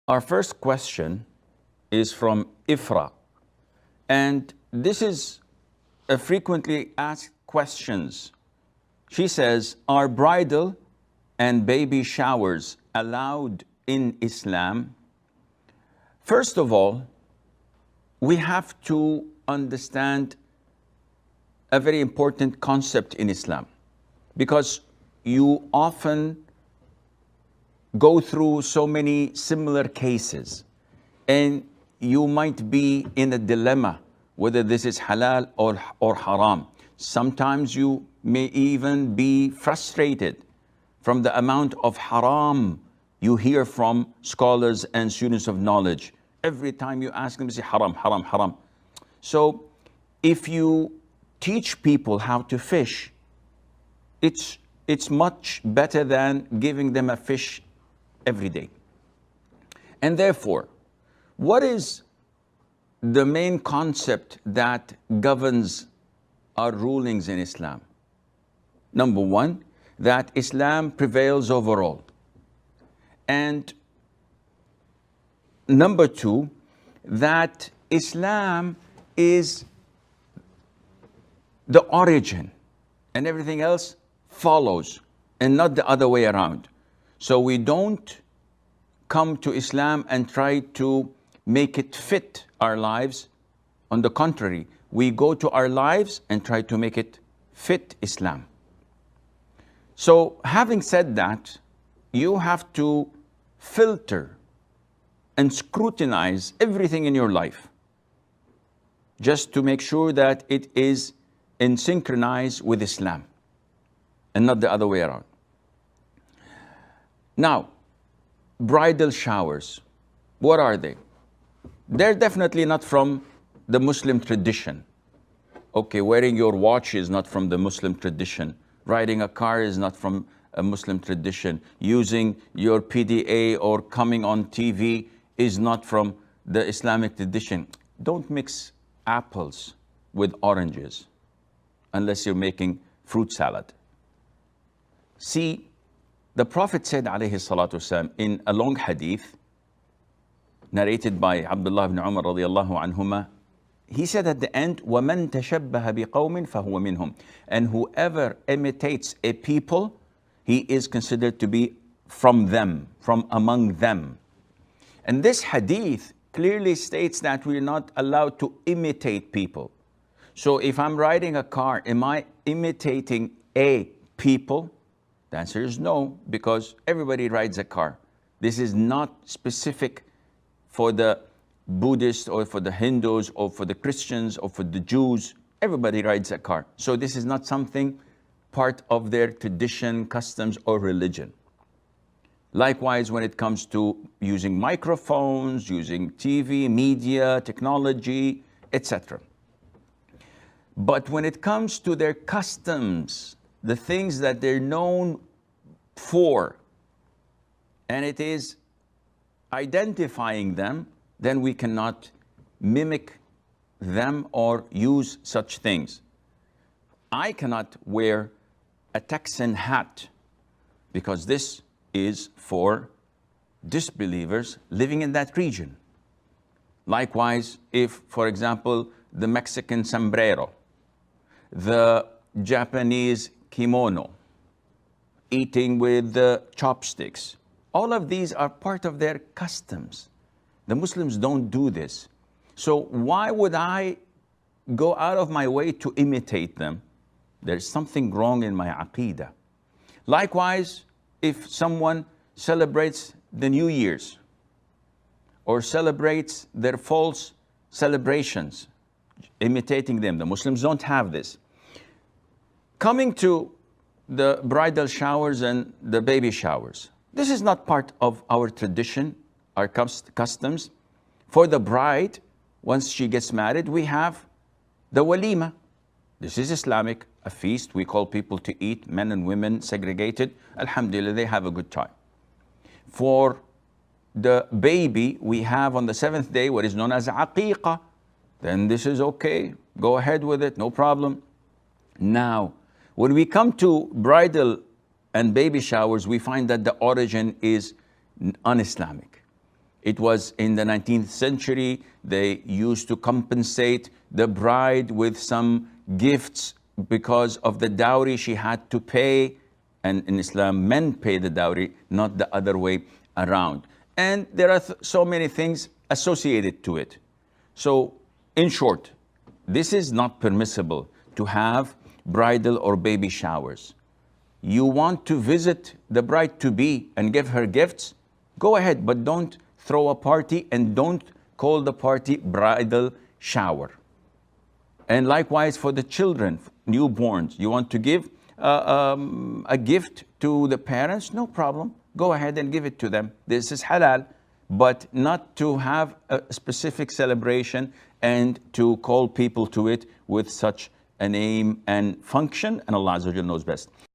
Our first question is from Ifra, and this is a frequently asked questions. She says, are bridal and baby showers allowed in Islam? First of all, we have to understand a very important concept in Islam, because you often go through so many similar cases and you might be in a dilemma whether this is halal or haram. Sometimes you may even be frustrated from the amount of haram you hear from scholars and students of knowledge. Every time you ask them, they say haram, haram, haram. So if you teach people how to fish, it's much better than giving them a fish every day. And therefore, what is the main concept that governs our rulings in Islam? Number one, that Islam prevails over all. And number two, that Islam is the origin and everything else follows, and not the other way around. So we don't come to Islam and try to make it fit our lives. On the contrary, we go to our lives and try to make it fit Islam. So having said that, you have to filter and scrutinize everything in your life just to make sure that it is in synchronize with Islam and not the other way around. Now, bridal showers, what are they? They're definitely not from the Muslim tradition. Okay, wearing your watch is not from the Muslim tradition. Riding a car is not from a Muslim tradition. Using your PDA or coming on TV is not from the Islamic tradition. Don't mix apples with oranges unless you're making fruit salad. See, the Prophet said, alayhi salatu wasalam, in a long hadith narrated by Abdullah ibn Umar radiyallahu anhuma, he said at the end, وَمَنْ تَشَبَّهَ بِقَوْمٍ فَهُوَ مِنْهُمْ. And whoever imitates a people, he is considered to be from them, from among them. And this hadith clearly states that we're not allowed to imitate people. So if I'm riding a car, am I imitating a people? The answer is no, because everybody rides a car. This is not specific for the Buddhists or for the Hindus or for the Christians or for the Jews. Everybody rides a car. So this is not something part of their tradition, customs, or religion. Likewise, when it comes to using microphones, using TV, media, technology, etc. But when it comes to their customs, the things that they're known for, and it is identifying them, then we cannot mimic them or use such things. I cannot wear a Texan hat because this is for disbelievers living in that region. Likewise, if, for example, the Mexican sombrero, the Japanese kimono, eating with the chopsticks, all of these are part of their customs. The Muslims don't do this. So why would I go out of my way to imitate them? There's something wrong in my aqeedah. Likewise, if someone celebrates the New Year's or celebrates their false celebrations, imitating them, the Muslims don't have this. Coming to the bridal showers and the baby showers, this is not part of our tradition, our customs. For the bride, once she gets married, we have the walima. This is Islamic, a feast. We call people to eat, men and women segregated. Alhamdulillah, they have a good time. For the baby, we have on the 7th day what is known as aqiqah. Then this is okay. Go ahead with it, no problem. Now, when we come to bridal and baby showers, we find that the origin is un-Islamic. It was in the 19th century, they used to compensate the bride with some gifts because of the dowry she had to pay. And in Islam, men pay the dowry, not the other way around. And there are so many things associated to it. So, in short, this is not permissible to have bridal or baby showers. You want to visit the bride-to-be and give her gifts? Go ahead, but don't throw a party and don't call the party bridal shower. And likewise for the children, newborns, you want to give a gift to the parents? No problem. Go ahead and give it to them. This is halal, but not to have a specific celebration and to call people to it with such a name and function. And Allah Azza wa Jalla knows best.